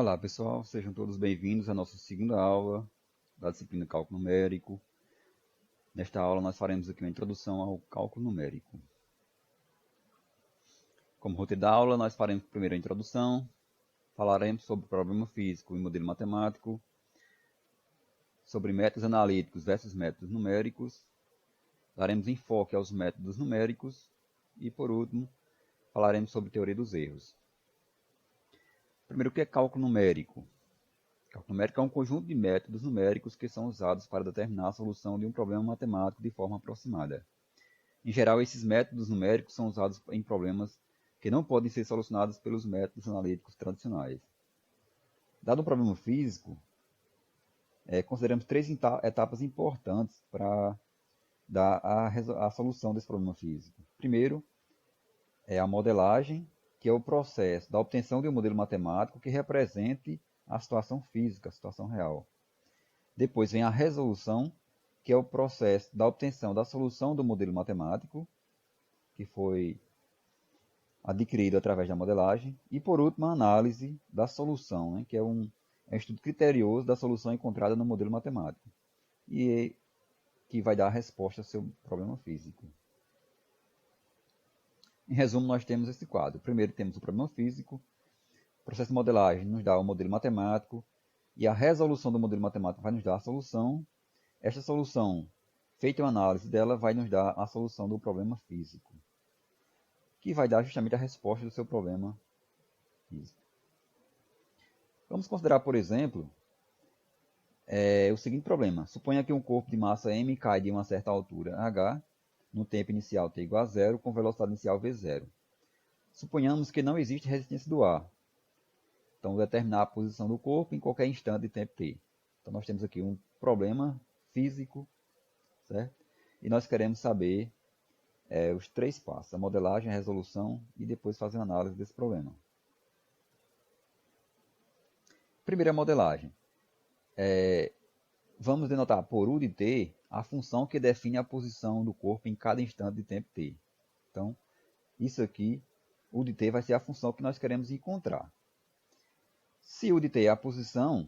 Olá pessoal, sejam todos bem-vindos à nossa segunda aula da disciplina Cálculo Numérico. Nesta aula nós faremos aqui uma introdução ao cálculo numérico. Como roteiro da aula, nós faremos primeiro a introdução, falaremos sobre problema físico e modelo matemático, sobre métodos analíticos versus métodos numéricos, daremos enfoque aos métodos numéricos e, por último, falaremos sobre teoria dos erros. Primeiro, o que é cálculo numérico? Cálculo numérico é um conjunto de métodos numéricos que são usados para determinar a solução de um problema matemático de forma aproximada. Em geral, esses métodos numéricos são usados em problemas que não podem ser solucionados pelos métodos analíticos tradicionais. Dado um problema físico, consideramos três etapas importantes para dar a solução desse problema físico. Primeiro, é a modelagem, que é o processo da obtenção de um modelo matemático que represente a situação física, a situação real. Depois vem a resolução, que é o processo da obtenção da solução do modelo matemático, que foi adquirido através da modelagem. E, por último, a análise da solução, né, que é um estudo criterioso da solução encontrada no modelo matemático, e que vai dar a resposta ao seu problema físico. Em resumo, nós temos esse quadro. Primeiro temos o problema físico, o processo de modelagem nos dá o modelo matemático, e a resolução do modelo matemático vai nos dar a solução. Esta solução, feita uma análise dela, vai nos dar a solução do problema físico, que vai dar justamente a resposta do seu problema físico. Vamos considerar, por exemplo, o seguinte problema. Suponha que um corpo de massa m cai de uma certa altura h, no tempo inicial t igual a zero, com velocidade inicial v0. Suponhamos que não existe resistência do ar. Então, determinar a posição do corpo em qualquer instante de tempo t. Então, nós temos aqui um problema físico, certo? E nós queremos saber os três passos: a modelagem, a resolução e depois fazer uma análise desse problema. Primeiro, a modelagem. Vamos denotar por U de t a função que define a posição do corpo em cada instante de tempo t. Então, isso aqui, U de t vai ser a função que nós queremos encontrar. Se U de t é a posição,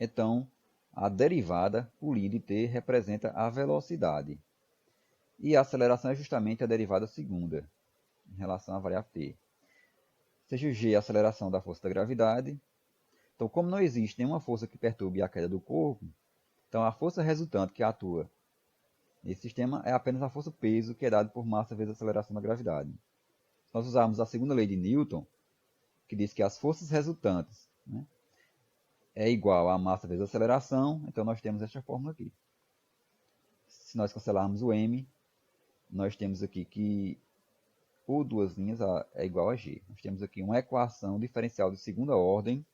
então a derivada, o λ de t, representa a velocidade. E a aceleração é justamente a derivada segunda, em relação à variável t. Seja g a aceleração da força da gravidade. Então, como não existe nenhuma força que perturbe a queda do corpo, então a força resultante que atua nesse sistema é apenas a força-peso, que é dada por massa vezes a aceleração da gravidade. Se nós usarmos a segunda lei de Newton, que diz que as forças resultantes, né, é igual a massa vezes a aceleração, então nós temos esta fórmula aqui. Se nós cancelarmos o m, nós temos aqui que o duas linhas é igual a g. Nós temos aqui uma equação diferencial de segunda ordem.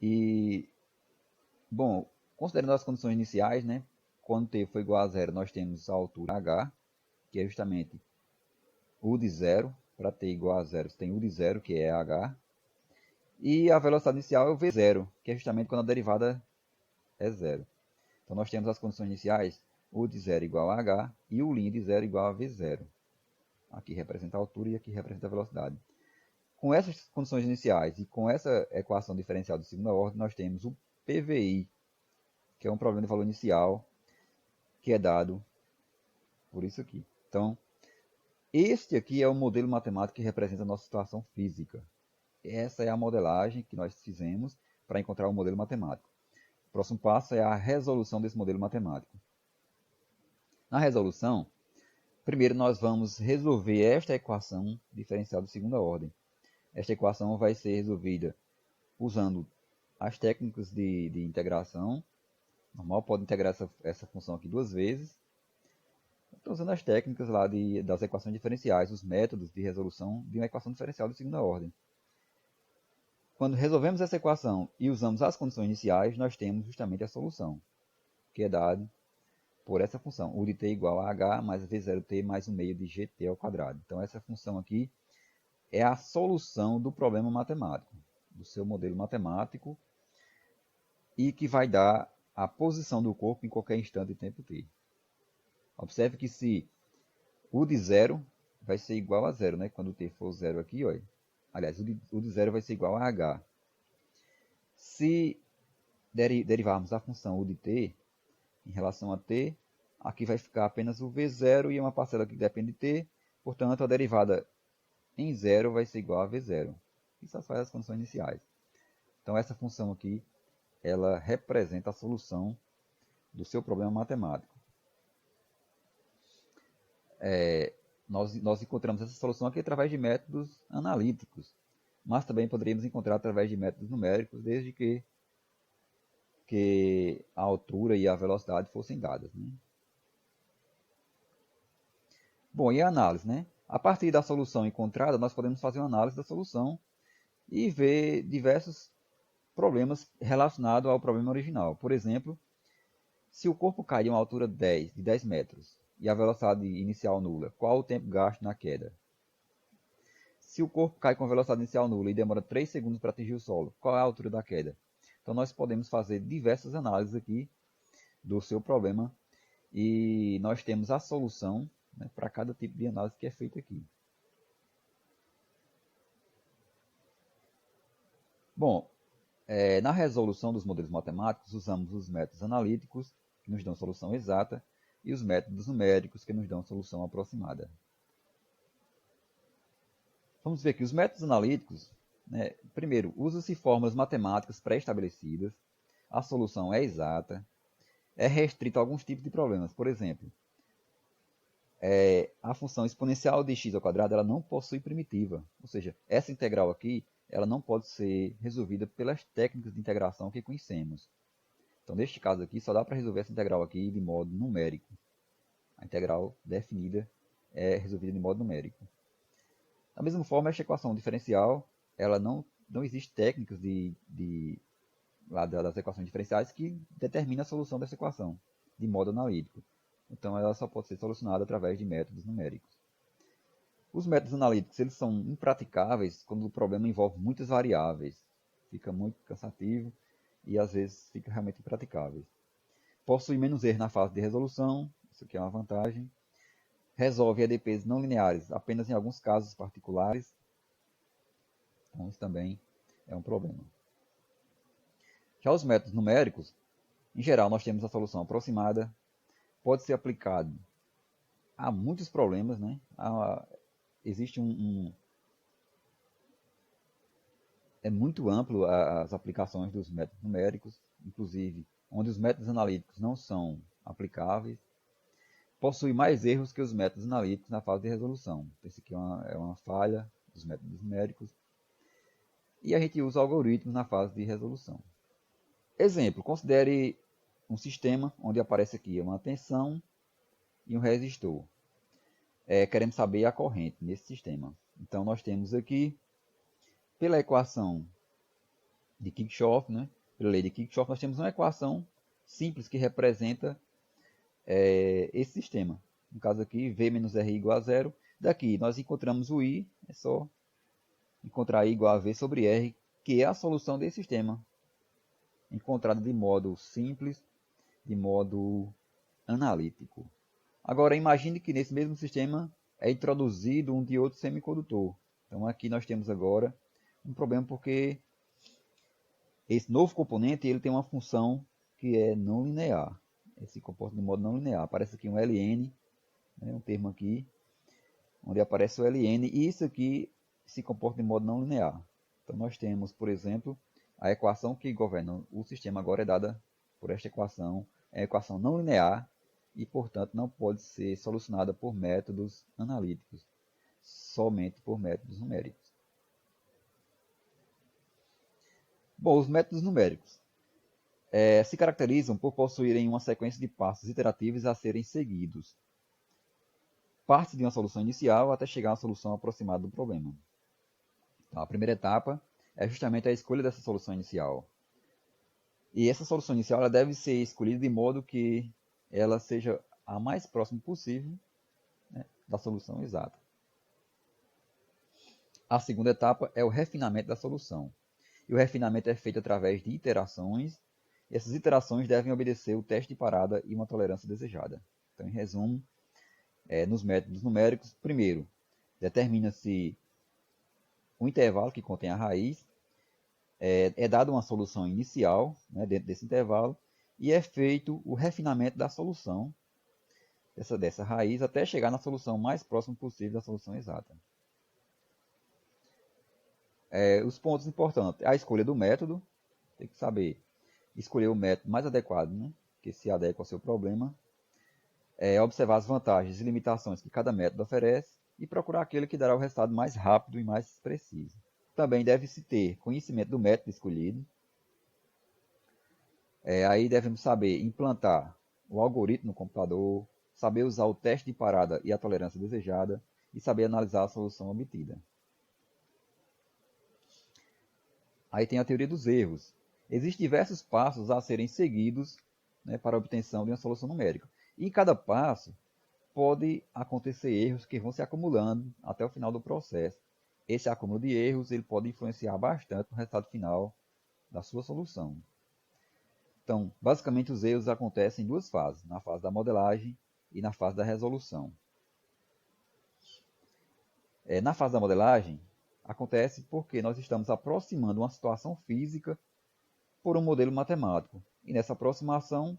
E, bom, considerando as condições iniciais, né, quando t for igual a zero, nós temos a altura h, que é justamente u de zero. Para t igual a zero, você tem u de zero, que é h. E a velocidade inicial é o v0, que é justamente quando a derivada é zero. Então, nós temos as condições iniciais, u de zero igual a h e u' de zero igual a v0. Aqui representa a altura e aqui representa a velocidade. Com essas condições iniciais e com essa equação diferencial de segunda ordem, nós temos o PVI, que é um problema de valor inicial, que é dado por isso aqui. Então, este aqui é o modelo matemático que representa a nossa situação física. Essa é a modelagem que nós fizemos para encontrar o modelo matemático. O próximo passo é a resolução desse modelo matemático. Na resolução, primeiro nós vamos resolver esta equação diferencial de segunda ordem. Esta equação vai ser resolvida usando as técnicas de integração. Normal, pode integrar essa função aqui duas vezes. Estou usando as técnicas lá das equações diferenciais, os métodos de resolução de uma equação diferencial de segunda ordem. Quando resolvemos essa equação e usamos as condições iniciais, nós temos justamente a solução, que é dada por essa função, u de t igual a h mais v0t mais 1 meio de gt ao quadrado. Então, essa função aqui é a solução do problema matemático, do seu modelo matemático, e que vai dar a posição do corpo em qualquer instante de tempo t. Observe que se u de zero vai ser igual a zero, né? Quando t for zero aqui, olha, aliás, o de zero vai ser igual a h. Se derivarmos a função u de t em relação a t, aqui vai ficar apenas o v0 e uma parcela que depende de t, portanto, a derivada em zero vai ser igual a v0. Isso satisfaz as condições iniciais. Então, essa função aqui, ela representa a solução do seu problema matemático. Nós encontramos essa solução aqui através de métodos analíticos, mas também poderíamos encontrar através de métodos numéricos, desde que a altura e a velocidade fossem dadas, né? Bom, e a análise, né? A partir da solução encontrada, nós podemos fazer uma análise da solução e ver diversos problemas relacionados ao problema original. Por exemplo, se o corpo cai de uma altura de 10 metros e a velocidade inicial nula, qual o tempo gasto na queda? Se o corpo cai com velocidade inicial nula e demora 3 segundos para atingir o solo, qual é a altura da queda? Então nós podemos fazer diversas análises aqui do seu problema e nós temos a solução, né, para cada tipo de análise que é feita aqui. Bom, na resolução dos modelos matemáticos, usamos os métodos analíticos, que nos dão solução exata, e os métodos numéricos, que nos dão solução aproximada. Vamos ver aqui, os métodos analíticos, né, primeiro, usam-se fórmulas matemáticas pré-estabelecidas, a solução é exata, é restrita a alguns tipos de problemas. Por exemplo, a função exponencial de x ao quadrado ela não possui primitiva, ou seja, essa integral aqui ela não pode ser resolvida pelas técnicas de integração que conhecemos. Então, neste caso aqui, só dá para resolver essa integral aqui de modo numérico. A integral definida é resolvida de modo numérico. Da mesma forma, esta equação diferencial, ela não existe técnicas das equações diferenciais que determinam a solução dessa equação de modo analítico. Então, ela só pode ser solucionada através de métodos numéricos. Os métodos analíticos eles são impraticáveis quando o problema envolve muitas variáveis. Fica muito cansativo e, às vezes, fica realmente impraticável. Possui menos erro na fase de resolução, isso aqui é uma vantagem. Resolve EDPs não lineares apenas em alguns casos particulares. Então, isso também é um problema. Já os métodos numéricos, em geral, nós temos a solução aproximada. Pode ser aplicado a muitos problemas, né? Existe é muito amplo as aplicações dos métodos numéricos, inclusive onde os métodos analíticos não são aplicáveis. Possui mais erros que os métodos analíticos na fase de resolução. Isso aqui é uma falha dos métodos numéricos. E a gente usa algoritmos na fase de resolução. Exemplo, considere um sistema onde aparece aqui uma tensão e um resistor. Queremos saber a corrente nesse sistema. Então, nós temos aqui, pela equação de Kirchhoff, né, pela lei de Kirchhoff, nós temos uma equação simples que representa esse sistema. No caso aqui, V menos R igual a zero. Daqui, nós encontramos o I, é só encontrar I igual a V sobre R, que é a solução desse sistema, encontrada de modo simples, de modo analítico. Agora, imagine que nesse mesmo sistema é introduzido um diodo semicondutor. Então, aqui nós temos agora um problema porque esse novo componente ele tem uma função que é não linear. Ele se comporta de modo não linear. Aparece aqui um ln, né, um termo aqui, onde aparece o ln, e isso aqui se comporta de modo não linear. Então, nós temos, por exemplo, a equação que governa o sistema agora é dada por esta equação. É a equação não linear e, portanto, não pode ser solucionada por métodos analíticos, somente por métodos numéricos. Bom, os métodos numéricos se caracterizam por possuírem uma sequência de passos iterativos a serem seguidos. Parte de uma solução inicial até chegar a uma solução aproximada do problema. Então, a primeira etapa é justamente a escolha dessa solução inicial. E essa solução inicial ela deve ser escolhida de modo que ela seja a mais próxima possível, né, da solução exata. A segunda etapa é o refinamento da solução. E o refinamento é feito através de iterações. E essas iterações devem obedecer o teste de parada e uma tolerância desejada. Então, em resumo, nos métodos numéricos, primeiro, determina-se o intervalo que contém a raiz, é dada uma solução inicial, né, dentro desse intervalo, e é feito o refinamento da solução, dessa raiz, até chegar na solução mais próxima possível da solução exata. Os pontos importantes, a escolha do método, tem que saber escolher o método mais adequado, né, que se adequa ao seu problema, observar as vantagens e limitações que cada método oferece e procurar aquele que dará o resultado mais rápido e mais preciso. Também deve-se ter conhecimento do método escolhido. Aí devemos saber implantar o algoritmo no computador, saber usar o teste de parada e a tolerância desejada e saber analisar a solução obtida. Aí tem a teoria dos erros. Existem diversos passos a serem seguidos, né, para a obtenção de uma solução numérica. E em cada passo pode acontecer erros que vão se acumulando até o final do processo. Esse acúmulo de erros ele pode influenciar bastante no resultado final da sua solução. Então, basicamente, os erros acontecem em duas fases, na fase da modelagem e na fase da resolução. Na fase da modelagem, acontece porque nós estamos aproximando uma situação física por um modelo matemático. E nessa aproximação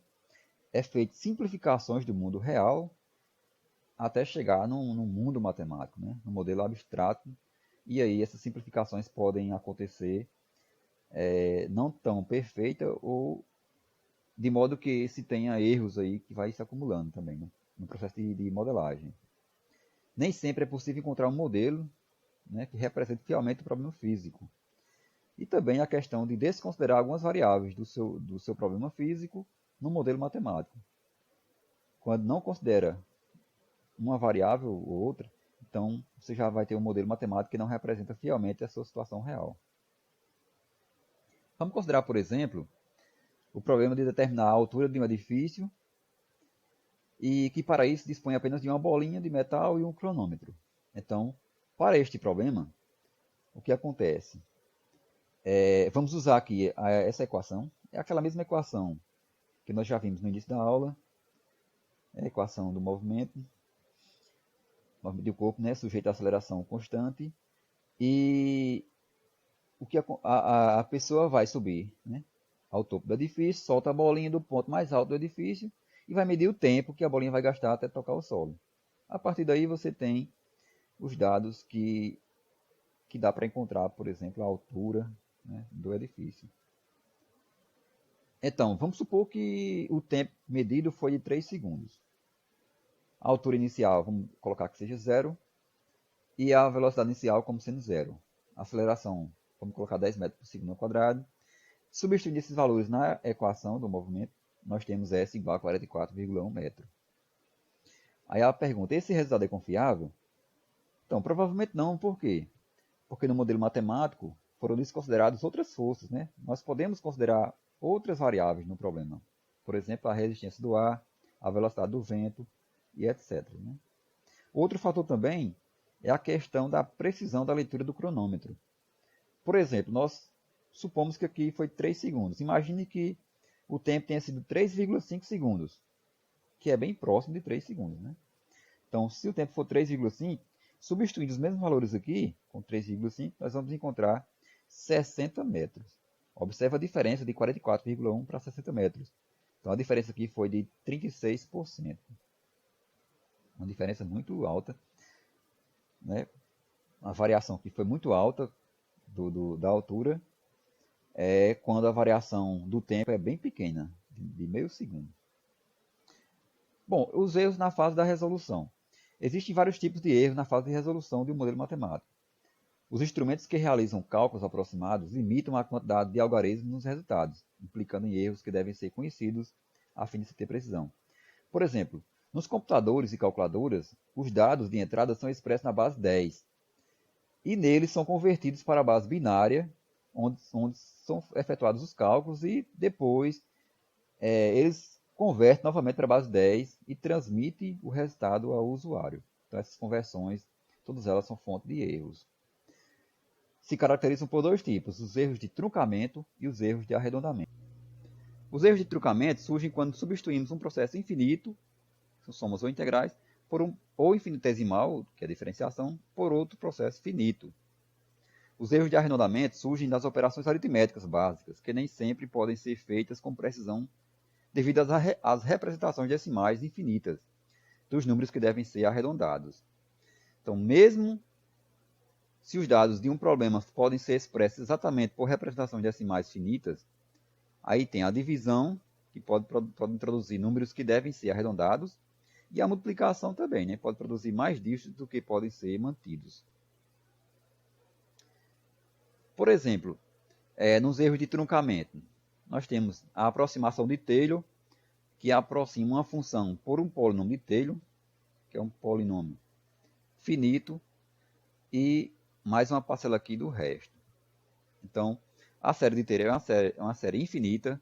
é feita simplificações do mundo real até chegar num mundo matemático, né? Num modelo abstrato. E aí essas simplificações podem acontecer não tão perfeita ou de modo que se tenha erros aí que vai se acumulando também, né, no processo de modelagem. Nem sempre é possível encontrar um modelo, né, que represente fielmente o problema físico. E também a questão de desconsiderar algumas variáveis do seu problema físico no modelo matemático. Quando não considera uma variável ou outra, então você já vai ter um modelo matemático que não representa fielmente a sua situação real. Vamos considerar, por exemplo, o problema de determinar a altura de um edifício e que para isso dispõe apenas de uma bolinha de metal e um cronômetro. Então, para este problema, o que acontece? Vamos usar aqui essa equação, é aquela mesma equação que nós já vimos no início da aula, é a equação do movimento do corpo, né, sujeito à aceleração constante, e o que a pessoa vai subir, né, ao topo do edifício, solta a bolinha do ponto mais alto do edifício e vai medir o tempo que a bolinha vai gastar até tocar o solo. A partir daí você tem os dados que dá para encontrar, por exemplo, a altura, né, do edifício. Então, vamos supor que o tempo medido foi de 3 segundos. A altura inicial, vamos colocar que seja 0, e a velocidade inicial como sendo 0. A aceleração, vamos colocar 10 metros por segundo ao quadrado. Substituindo esses valores na equação do movimento, nós temos S igual a 44,1 metro. Aí ela pergunta, esse resultado é confiável? Então, provavelmente não, por quê? Porque no modelo matemático foram desconsideradas outras forças, né? Nós podemos considerar outras variáveis no problema. Por exemplo, a resistência do ar, a velocidade do vento e etc. Né? Outro fator também é a questão da precisão da leitura do cronômetro. Por exemplo, nós supomos que aqui foi 3 segundos. Imagine que o tempo tenha sido 3,5 segundos, que é bem próximo de 3 segundos. Né? Então, se o tempo for 3,5, substituindo os mesmos valores aqui, com 3,5, nós vamos encontrar 60 metros. Observe a diferença de 44,1 para 60 metros. Então, a diferença aqui foi de 36%. Uma diferença muito alta. Né? A variação aqui foi muito alta da altura, quando a variação do tempo é bem pequena, de meio segundo. Bom, os erros na fase da resolução. Existem vários tipos de erros na fase de resolução de um modelo matemático. Os instrumentos que realizam cálculos aproximados limitam a quantidade de algarismos nos resultados, implicando em erros que devem ser conhecidos a fim de se ter precisão. Por exemplo, nos computadores e calculadoras, os dados de entrada são expressos na base 10, e neles são convertidos para a base binária, onde são efetuados os cálculos, e depois eles convertem novamente para a base 10 e transmitem o resultado ao usuário. Então essas conversões, todas elas são fonte de erros. Se caracterizam por dois tipos, os erros de truncamento e os erros de arredondamento. Os erros de truncamento surgem quando substituímos um processo infinito, somas ou integrais, por ou infinitesimal, que é a diferenciação, por outro processo finito. Os erros de arredondamento surgem das operações aritméticas básicas, que nem sempre podem ser feitas com precisão devido às representações decimais infinitas dos números que devem ser arredondados. Então, mesmo se os dados de um problema podem ser expressos exatamente por representações decimais finitas, aí tem a divisão, que pode introduzir números que devem ser arredondados, e a multiplicação também, né? Pode produzir mais dígitos do que podem ser mantidos. Por exemplo, nos erros de truncamento, nós temos a aproximação de Taylor, que aproxima uma função por um polinômio de Taylor, que é um polinômio finito, e mais uma parcela aqui do resto. Então, a série de Taylor é uma série infinita,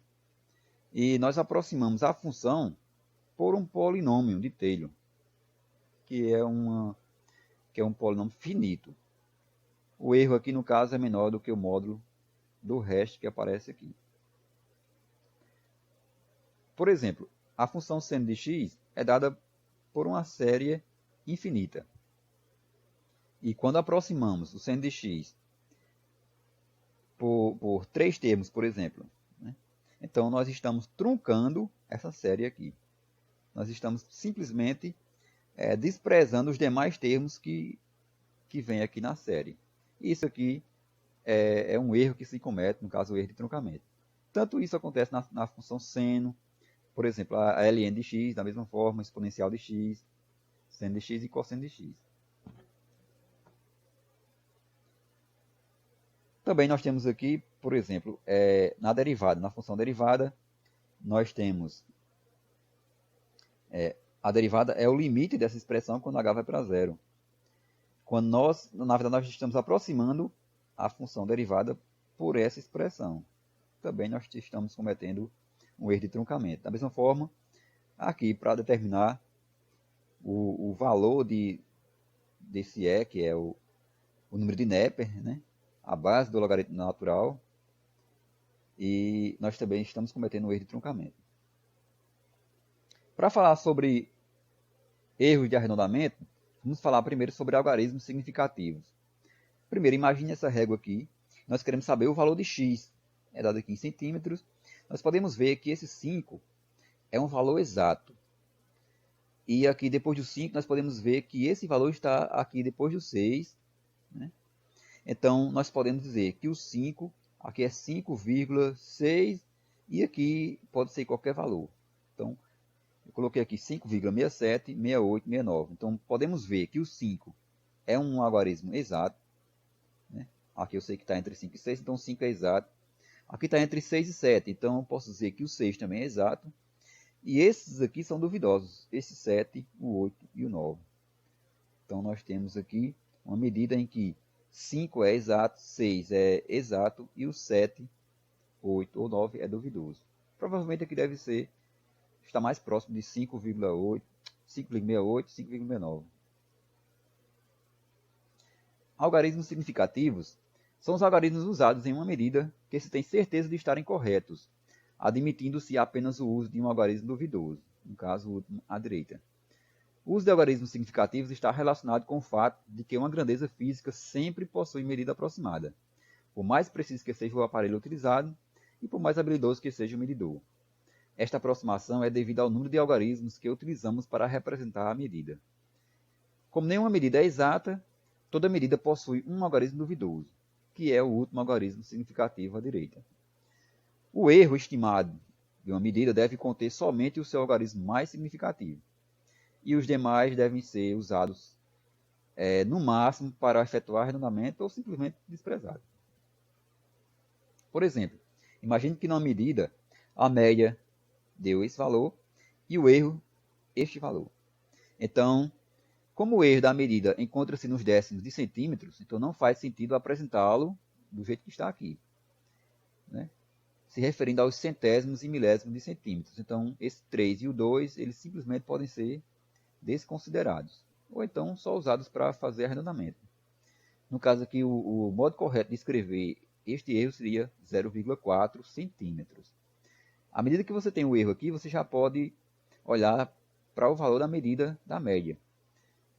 e nós aproximamos a função por um polinômio de Taylor, que é um polinômio finito. O erro aqui, no caso, é menor do que o módulo do resto que aparece aqui. Por exemplo, a função seno de x é dada por uma série infinita. E quando aproximamos o seno de x por 3 termos, por exemplo, né? Então nós estamos truncando essa série aqui. Nós estamos simplesmente desprezando os demais termos que vem aqui na série. Isso aqui é um erro que se comete, no caso o erro de truncamento. Tanto isso acontece na função seno, por exemplo, a ln de x, da mesma forma, exponencial de x, seno de x e cosseno de x. Também nós temos aqui, por exemplo, na derivada, na função derivada, nós temos a derivada é o limite dessa expressão quando h vai para zero. Quando na verdade, nós estamos aproximando a função derivada por essa expressão. Também nós estamos cometendo um erro de truncamento. Da mesma forma, aqui, para determinar o valor desse E, que é o número de Neper, né? A base do logaritmo natural, e nós também estamos cometendo um erro de truncamento. Para falar sobre erros de arredondamento, vamos falar primeiro sobre algarismos significativos. Primeiro, imagine essa régua aqui. Nós queremos saber o valor de x. É dado aqui em centímetros. Nós podemos ver que esse 5 é um valor exato. E aqui depois do 5, nós podemos ver que esse valor está aqui depois do 6. Né? Então, nós podemos dizer que o 5, aqui é 5,6 e aqui pode ser qualquer valor. Então, eu coloquei aqui 5,67, 68, 69. Então, podemos ver que o 5 é um algarismo exato. Né? Aqui eu sei que está entre 5 e 6, então 5 é exato. Aqui está entre 6 e 7, então eu posso dizer que o 6 também é exato. E esses aqui são duvidosos, esse 7, o 8 e o 9. Então, nós temos aqui uma medida em que 5 é exato, 6 é exato e o 7, 8 ou 9 é duvidoso. Provavelmente aqui deve estar mais próximo de 5,8, 5,68, 5,69. Algarismos significativos são os algarismos usados em uma medida que se tem certeza de estarem corretos, admitindo-se apenas o uso de um algarismo duvidoso, no caso o último à direita. O uso de algarismos significativos está relacionado com o fato de que uma grandeza física sempre possui medida aproximada, por mais preciso que seja o aparelho utilizado e por mais habilidoso que seja o medidor. Esta aproximação é devida ao número de algarismos que utilizamos para representar a medida. Como nenhuma medida é exata, toda medida possui um algarismo duvidoso, que é o último algarismo significativo à direita. O erro estimado de uma medida deve conter somente o seu algarismo mais significativo, e os demais devem ser usados no máximo para efetuar arredondamento ou simplesmente desprezados. Por exemplo, imagine que numa medida a média deu esse valor e o erro este valor. Então, como o erro da medida encontra-se nos décimos de centímetros, então não faz sentido apresentá-lo do jeito que está aqui, né? Se referindo aos centésimos e milésimos de centímetros. Então, esse 3 e o 2, eles simplesmente podem ser desconsiderados, ou então só usados para fazer arredondamento. No caso aqui, o modo correto de escrever este erro seria 0,4 centímetros. À medida que você tem o erro aqui, você já pode olhar para o valor da medida da média.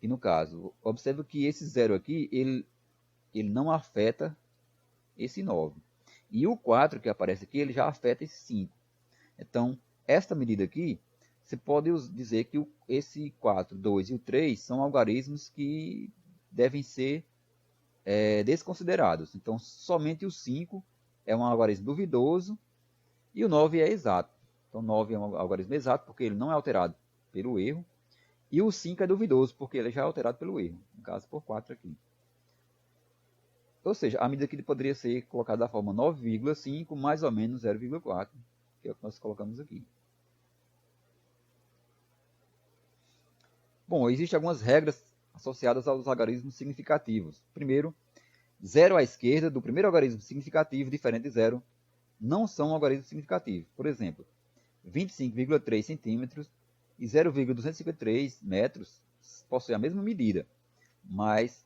E no caso, observe que esse zero aqui, ele não afeta esse 9. E o 4 que aparece aqui, ele já afeta esse 5. Então, esta medida aqui, você pode dizer que esse 4, 2 e o 3 são algarismos que devem ser desconsiderados. Então, somente o 5 é um algarismo duvidoso e o 9 é exato. Então, 9 é um algarismo exato porque ele não é alterado pelo erro. E o 5 é duvidoso porque ele já é alterado pelo erro. No caso, por 4 aqui. Ou seja, a medida que poderia ser colocada da forma 9,5 mais ou menos 0,4, que é o que nós colocamos aqui. Bom, existem algumas regras associadas aos algarismos significativos. Primeiro, 0 à esquerda do primeiro algarismo significativo diferente de 0 não são algarismos significativos. Por exemplo, 25,3 centímetros e 0,253 metros possuem a mesma medida, mas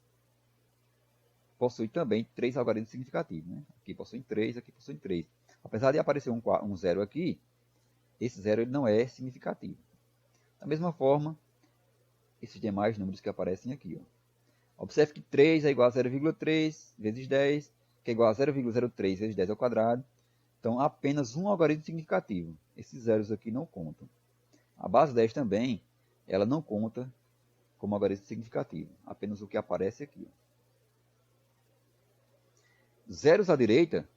possui também 3 algarismos significativos. Né? Aqui possuem 3, aqui possuem 3. Apesar de aparecer um 0 aqui, esse 0 ele não é significativo. Da mesma forma, esses demais números que aparecem aqui. Ó. Observe que 3 é igual a 0,3 vezes 10, que é igual a 0,03 vezes 10 ao quadrado. Então, apenas um algarismo significativo. Esses zeros aqui não contam. A base 10 também, ela não conta como algarismo significativo. Apenas o que aparece aqui. Zeros à direita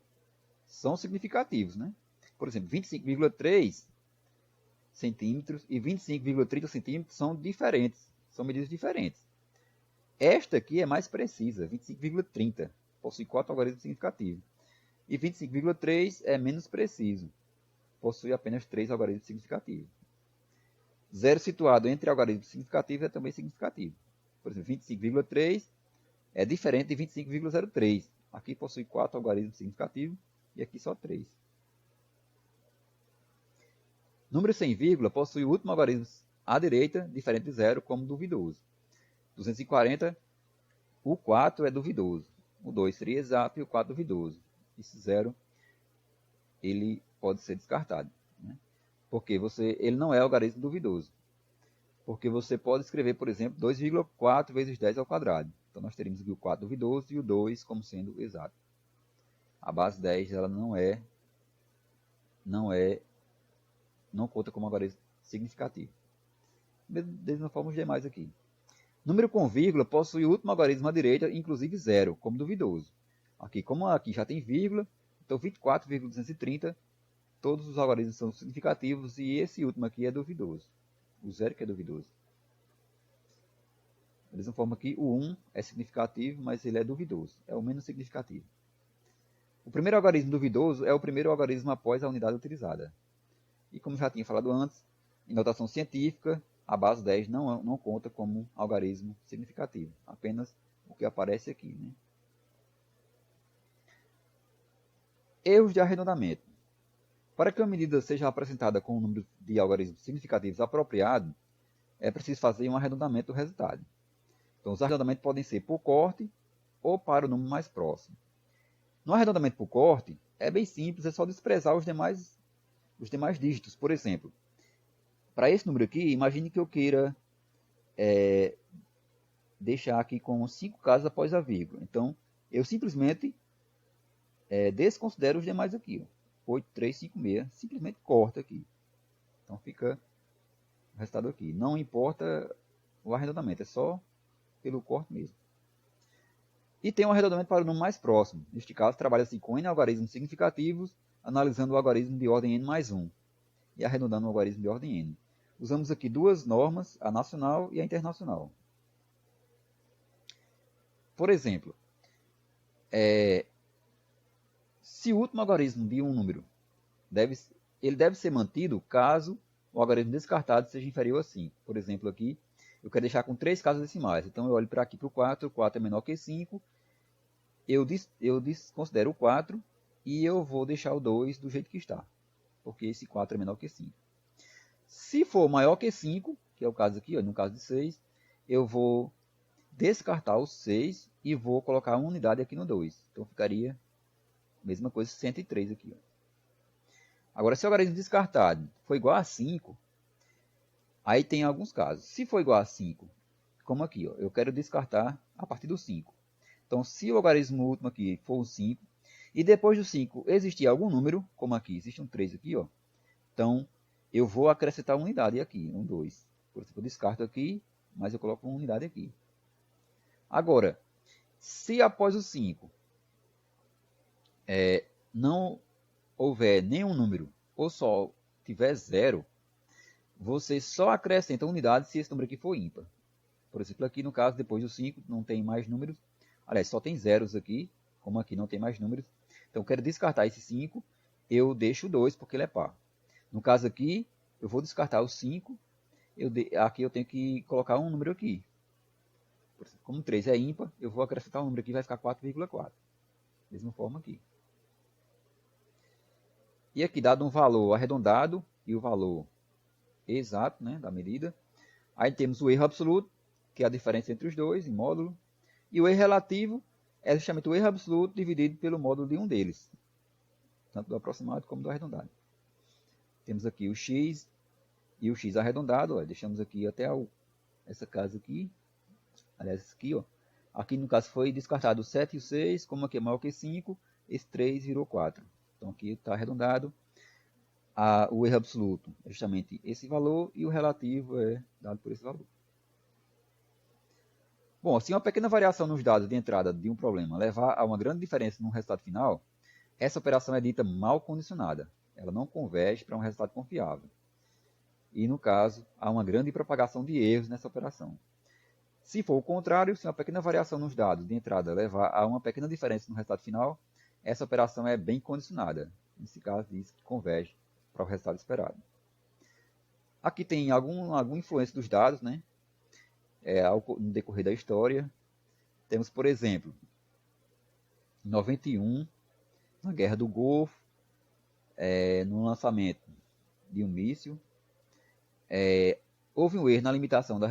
são significativos, né? Por exemplo, 25,3 centímetros e 25,30 centímetros são diferentes. São medidas diferentes. Esta aqui é mais precisa, 25,30. Possui 4 algarismos significativos. E 25,3 é menos preciso. Possui apenas 3 algarismos significativos. Zero situado entre algarismos significativos é também significativo. Por exemplo, 25,3 é diferente de 25,03. Aqui possui 4 algarismos significativos e aqui só 3. Número sem vírgula possui o último algarismo à direita, diferente de zero, como duvidoso. 240, o 4 é duvidoso. O 2 seria exato e o 4 duvidoso. Esse zero ele pode ser descartado. Né? Porque ele não é algarismo duvidoso. Porque você pode escrever, por exemplo, 2,4 vezes 10 ao quadrado. Então, nós teríamos aqui o 4 duvidoso e o 2 como sendo exato. A base 10 ela não conta como algarismo significativo. Da mesma forma os demais aqui. Número com vírgula possui o último algarismo à direita, inclusive zero, como duvidoso. Aqui, como aqui já tem vírgula, então 24,230, todos os algarismos são significativos e esse último aqui é duvidoso. O zero que é duvidoso. Da mesma forma que o 1 é significativo, mas ele é duvidoso. É o menos significativo. O primeiro algarismo duvidoso é o primeiro algarismo após a unidade utilizada. E como já tinha falado antes, em notação científica, a base 10 não conta como algarismo significativo. Apenas o que aparece aqui. Né? Erros de arredondamento. Para que uma medida seja apresentada com um número de algarismos significativos apropriado, é preciso fazer um arredondamento do resultado. Então, os arredondamentos podem ser por corte ou para o número mais próximo. No arredondamento por corte, é bem simples, é só desprezar os demais dígitos. Por exemplo, para esse número aqui, imagine que eu queira deixar aqui com 5 casas após a vírgula. Então, eu simplesmente desconsidero os demais aqui. 8, 3, 5, 6. Simplesmente corta aqui. Então, fica o resultado aqui. Não importa o arredondamento, é só pelo corte mesmo. E tem um arredondamento para o número mais próximo. Neste caso, trabalha-se com N algarismos significativos, analisando o algarismo de ordem N mais 1 e arredondando o algarismo de ordem N. Usamos aqui duas normas, a nacional e a internacional. Por exemplo, se o último algarismo de um número ele deve ser mantido caso o algarismo descartado seja inferior a 5. Por exemplo, aqui, eu quero deixar com 3 casas decimais. Então, eu olho para aqui para o 4 é menor que 5, eu desconsidero o 4 e eu vou deixar o 2 do jeito que está, porque esse 4 é menor que 5. Se for maior que 5, que é o caso aqui, ó, no caso de 6, eu vou descartar o 6 e vou colocar uma unidade aqui no 2. Então, ficaria a mesma coisa, 103 aqui. Ó. Agora, se o algarismo descartado for igual a 5, aí tem alguns casos. Se for igual a 5, como aqui, ó, eu quero descartar a partir do 5. Então, se o algarismo último aqui for o 5, E depois do 5 existir algum número, como aqui, existe um 3 aqui, ó. Então, eu vou acrescentar uma unidade aqui, um 2. Por exemplo, eu descarto aqui, mas eu coloco uma unidade aqui. Agora, se após o 5 não houver nenhum número, ou só tiver 0, você só acrescenta unidade se esse número aqui for ímpar. Por exemplo, aqui no caso, depois do 5, não tem mais números. Aliás, só tem zeros aqui, como aqui não tem mais números. Então, eu quero descartar esse 5, eu deixo o 2 porque ele é par. No caso aqui, eu vou descartar o 5, aqui eu tenho que colocar um número aqui. Por exemplo, como 3 é ímpar, eu vou acrescentar um número aqui, vai ficar 4,4. Mesma forma aqui. E aqui, dado um valor arredondado e o valor exato, né, da medida, aí temos o erro absoluto, que é a diferença entre os dois, em módulo, e o erro relativo é justamente o erro absoluto dividido pelo módulo de um deles, tanto do aproximado como do arredondado. Temos aqui o x e o x arredondado, ó, deixamos aqui até essa casa aqui, aliás, esse aqui, ó. Aqui no caso foi descartado o 7 e o 6, como aqui é maior que 5, esse 3 virou 4. Então aqui está arredondado. O erro absoluto é justamente esse valor e o relativo é dado por esse valor. Bom, se uma pequena variação nos dados de entrada de um problema levar a uma grande diferença no resultado final, essa operação é dita mal condicionada. Ela não converge para um resultado confiável. E, no caso, há uma grande propagação de erros nessa operação. Se for o contrário, se uma pequena variação nos dados de entrada levar a uma pequena diferença no resultado final, essa operação é bem condicionada. Nesse caso, diz que converge para o resultado esperado. Aqui tem alguma influência dos dados, né? No decorrer da história. Temos, por exemplo, em 91, na Guerra do Golfo, no lançamento de um míssil, houve um erro na limitação da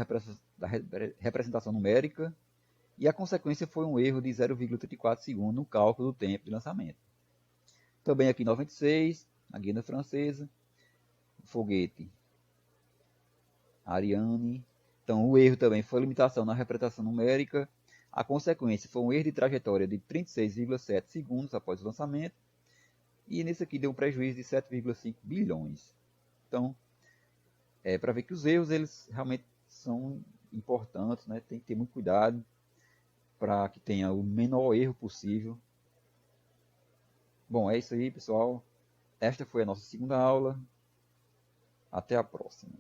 representação numérica e a consequência foi um erro de 0,34 segundos no cálculo do tempo de lançamento. Também aqui em 96, na Guiana Francesa, foguete Ariane. Então, o erro também foi limitação na representação numérica. A consequência foi um erro de trajetória de 36,7 segundos após o lançamento. E nesse aqui deu um prejuízo de 7,5 bilhões. Então, para ver que os erros eles realmente são importantes, né? Tem que ter muito cuidado para que tenha o menor erro possível. Bom, é isso aí, pessoal. Esta foi a nossa segunda aula. Até a próxima.